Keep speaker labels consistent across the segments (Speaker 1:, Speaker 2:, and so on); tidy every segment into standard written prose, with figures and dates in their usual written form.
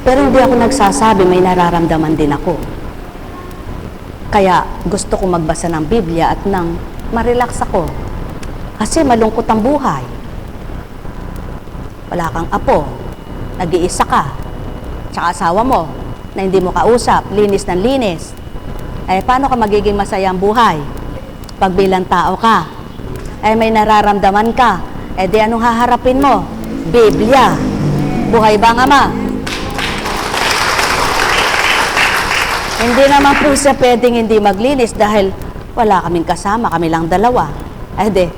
Speaker 1: Pero hindi ako nagsasabi, may nararamdaman din ako. Kaya gusto ko magbasa ng Biblia at nang ma-relax ako. Kasi malungkot ang buhay. Wala kang apo, nag-iisa ka, tsaka asawa mo, na hindi mo kausap, linis ng linis. Eh, paano ka magiging masaya ang buhay? Pag bilang tao ka, eh may nararamdaman ka, eh di anong haharapin mo? Biblia. Buhay ba ang Ama? Hindi naman po siya pwedeng hindi maglinis dahil wala kaming kasama, kami lang dalawa. Eh di,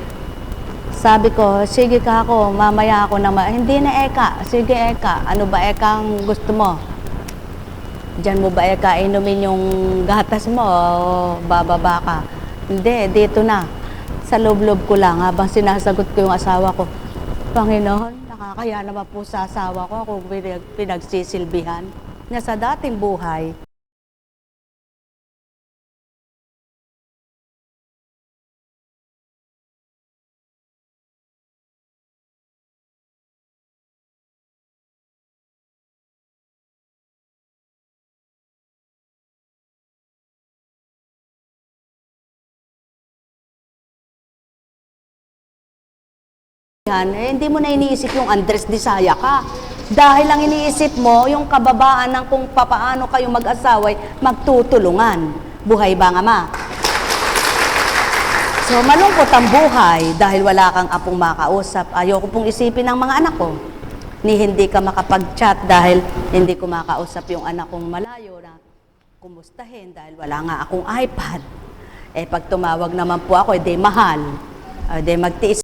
Speaker 1: sabi ko, sige ka ako, mamaya ako naman. Hindi na Eka, sige Eka, ano ba Eka ang gusto mo? Diyan mo ba Eka inumin yung gatas mo o bababa ka? Hindi, dito na. Sa loob-loob ko lang habang sinasagot ko yung asawa ko. Panginoon, nakakaya naman po sa asawa ko kung pinagsisilbihan na sa dating buhay. Hindi mo na iniisip yung Andres Disaya ka. Dahil lang iniisip mo yung kababaan ng kung papaano kayo mag-asaway magtutulungan. Buhay ba ang Ama? So malungkot ang buhay dahil wala kang apong makausap. Ayoko pong isipin ng mga anak ko. Ni hindi ka makapag-chat dahil hindi ko makausap yung anak kong malayo na kumustahin dahil wala nga akong iPad. Eh pag tumawag naman po ako, edi mahal. Edi magtiis.